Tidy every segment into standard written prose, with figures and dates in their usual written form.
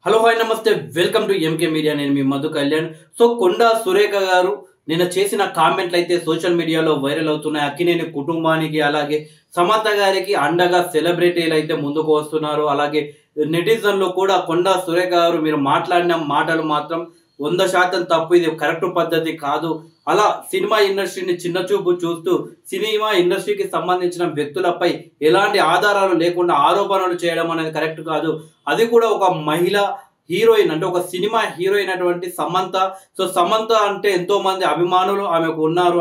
Hello hi నమస్తే welcome to MK media. నేను మీ Madhu Kalyan. So Konda Surekha గారు నిన్న చేసిన కామెంట్లు అయితే సోషల్ మీడియాలో వైరల్ అవుతున్నాయి. అక్కినేని కుటుంబానికి అలాగే సమంత గారికి అండగా సెలబ్రిటీలు అయితే ముందుకు వస్తున్నారు. అలాగే నెటిజన్లు కూడా కొండా సురేఖ గారు మీరు మాట్లాడిన మాటలు మాత్రం 100% తప్పు, ఇది కరెక్ట్ పద్ధతి కాదు. అలా సినిమా ఇండస్ట్రీని చిన్నచూపు చూస్తూ సినిమా ఇండస్ట్రీకి సంబంధించిన వ్యక్తులపై ఎలాంటి ఆధారాలు లేకుండా ఆరోపణలు చేయడం అనేది కరెక్ట్ కాదు. అది కూడా ఒక మహిళ హీరోయిన్, అంటే ఒక సినిమా హీరోయిన్ అటువంటి సమంత. సో సమంత అంటే ఎంతో మంది అభిమానులు ఆమెకు ఉన్నారు.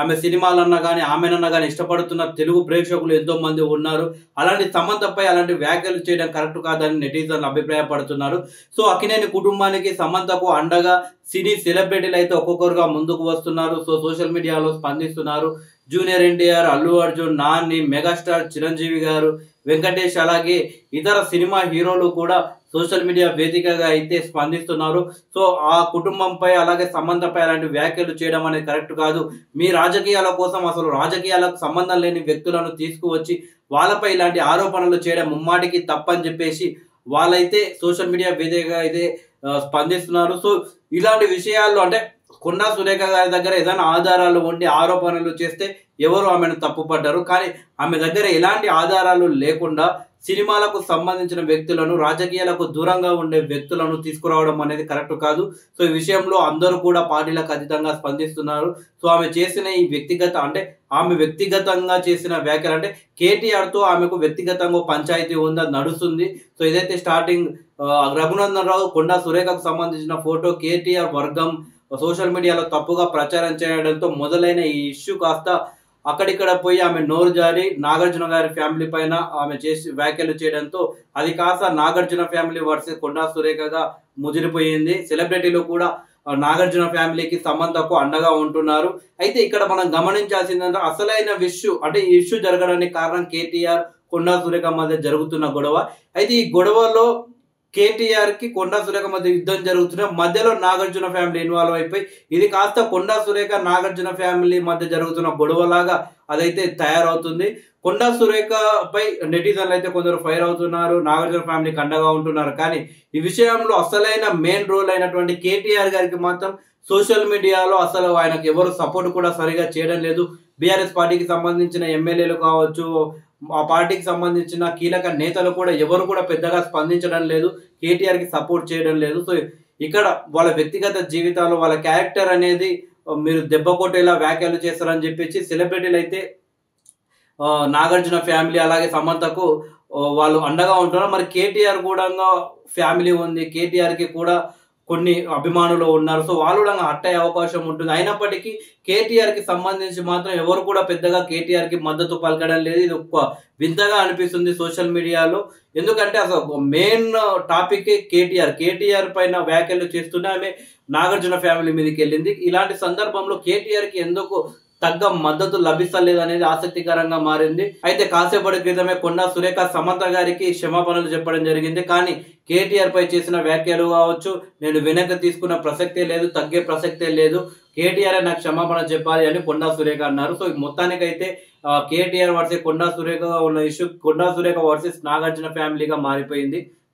ఆమె సినిమాలన్నా కానీ ఆమెనన్నా కానీ ఇష్టపడుతున్న తెలుగు ప్రేక్షకులు ఎంతో మంది ఉన్నారు. అలాంటి సమంతపై అలాంటి వ్యాఖ్యలు చేయడం కరెక్ట్ కాదని నెటిజన్లు అభిప్రాయపడుతున్నారు. సో అక్కినేని కుటుంబానికి సమంతకు అండగా సినీ సెలబ్రిటీలు అయితే ఒక్కొక్కరుగా ముందుకు వస్తున్నారు. సో సోషల్ మీడియాలో స్పందిస్తున్నారు. జూనియర్ ఎన్టీఆర్, అల్లు అర్జున్, నాని, మెగాస్టార్ చిరంజీవి గారు, వెంకటేష్ అలాగే ఇతర సినిమా హీరోలు కూడా సోషల్ మీడియా వేదికగా అయితే స్పందిస్తున్నారు. సో ఆ కుటుంబంపై అలాగే సమంతపై అలాంటి వ్యాఖ్యలు చేయడం అనేది కరెక్ట్ కాదు. మీ రాజకీయాల కోసం అసలు రాజకీయాలకు సంబంధం లేని వ్యక్తులను తీసుకువచ్చి వాళ్ళపై ఇలాంటి ఆరోపణలు చేయడం ముమ్మాటికి తప్పని చెప్పేసి వాళ్ళైతే సోషల్ మీడియా వేదికగా అయితే స్పందిస్తున్నారు. సో ఇలాంటి విషయాల్లో అంటే కొండా సురేఖ గారి దగ్గర ఏదైనా ఆధారాలు ఉండి ఆరోపణలు చేస్తే ఎవరు ఆమెను తప్పుపడ్డారు. కానీ ఆమె దగ్గర ఎలాంటి ఆధారాలు లేకుండా సినిమాలకు సంబంధించిన వ్యక్తులను, రాజకీయాలకు దూరంగా ఉండే వ్యక్తులను తీసుకురావడం అనేది కరెక్ట్ కాదు. సో ఈ విషయంలో అందరూ కూడా పార్టీలకు అతీతంగా స్పందిస్తున్నారు. సో ఆమె చేసిన ఈ ఆమె వ్యక్తిగతంగా చేసిన వ్యాఖ్యలు, అంటే కేటీఆర్తో ఆమెకు వ్యక్తిగతంగా పంచాయతీ ఉందని నడుస్తుంది. సో ఇదైతే స్టార్టింగ్ రఘునందన్ రావు కొండా సురేఖకు సంబంధించిన ఫోటో కేటీఆర్ వర్గం సోషల్ మీడియాలో తప్పుగా ప్రచారం చేయడంతో మొదలైన ఈ ఇష్యూ కాస్త అక్కడిక్కడ పోయి ఆమె నోరు జారి నాగార్జున గారి ఫ్యామిలీ పైన ఆమె చేసి వ్యాఖ్యలు చేయడంతో అది కాస్త నాగార్జున ఫ్యామిలీ వర్సెస్ కొండా సురేఖగా ముదిరిపోయింది. సెలబ్రిటీలు కూడా నాగార్జున ఫ్యామిలీకి సమంతకు అండగా ఉంటున్నారు. అయితే ఇక్కడ మనం గమనించాల్సిందంటే అసలైన ఈ ఇష్యూ జరగడానికి కారణం కేటీఆర్, కొండా సురేఖ మధ్య జరుగుతున్న గొడవ. అయితే ఈ గొడవలో కేటీఆర్ కి కొండా సురేఖ మధ్య యుద్ధం జరుగుతున్న మధ్యలో నాగార్జున ఫ్యామిలీ ఇన్వాల్వ్ అయిపోయి ఇది కాస్త కొండా సురేఖ నాగార్జున ఫ్యామిలీ మధ్య జరుగుతున్న గొడవలాగా అదైతే తయారవుతుంది. కొండా సురేఖ పై నెటిజన్లు అయితే కొందరు ఫైర్ అవుతున్నారు, నాగార్జున ఫ్యామిలీకి అండగా ఉంటున్నారు. కానీ ఈ విషయంలో అసలైన మెయిన్ రోల్ అయినటువంటి కేటీఆర్ గారికి మాత్రం సోషల్ మీడియాలో అసలు ఆయనకు ఎవరు సపోర్ట్ కూడా సరిగా చేయడం లేదు. బీఆర్ఎస్ పార్టీకి సంబంధించిన ఎమ్మెల్యేలు కావచ్చు, ఆ పార్టీకి సంబంధించిన కీలక నేతలు కూడా ఎవరు కూడా పెద్దగా స్పందించడం లేదు, కేటీఆర్ కి సపోర్ట్ చేయడం లేదు. సో ఇక్కడ వాళ్ళ వ్యక్తిగత జీవితాలు, వాళ్ళ క్యారెక్టర్ అనేది మీరు దెబ్బ కొట్టేలా వ్యాఖ్యలు చేస్తారని చెప్పేసి సెలబ్రిటీలు అయితే నాగార్జున ఫ్యామిలీ అలాగే సమంతకు వాళ్ళు అండగా ఉంటున్నారు. మరి కేటీఆర్ కూడా ఫ్యామిలీ ఉంది, కేటీఆర్ కి కూడా కొన్ని అభిమానులు ఉన్నారు. సో వాళ్ళు కూడా హర్ట్ అయ్యే అవకాశం ఉంటుంది. అయినప్పటికీ కేటీఆర్ కి సంబంధించి మాత్రం ఎవరు కూడా పెద్దగా కేటీఆర్ కి మద్దతు పలకడం లేదు. ఇది ఒక వింతగా అనిపిస్తుంది సోషల్ మీడియాలో. ఎందుకంటే అసలు మెయిన్ టాపిక్ కేటీఆర్ పైన వ్యాఖ్యలు చేస్తూనే ఆమె నాగార్జున ఫ్యామిలీ మీదకి వెళ్ళింది. ఇలాంటి సందర్భంలో కేటీఆర్ కి ఎందుకు తగ్గ మద్దతు లభిస్తలేదు అనేది ఆసక్తికరంగా మారింది. అయితే కాసేపటి క్రితమే కొండా సురేఖ సమంత గారికి క్షమాపణలు చెప్పడం జరిగింది. కానీ కేటీఆర్ పై చేసిన వ్యాఖ్యలు కావచ్చు, నేను వెనక్కి తీసుకున్న ప్రసక్తే లేదు, తగ్గే ప్రసక్తే లేదు, కేటీఆర్ నాకు క్షమాపణ చెప్పాలి అని కొండా సురేఖ అన్నారు. సో మొత్తానికైతే కేటీఆర్ వర్సెస్ కొండా సురేఖ ఉన్న ఇష్యూ కొండా సురేఖ వర్సెస్ నాగార్జున ఫ్యామిలీగా మారిపోయింది.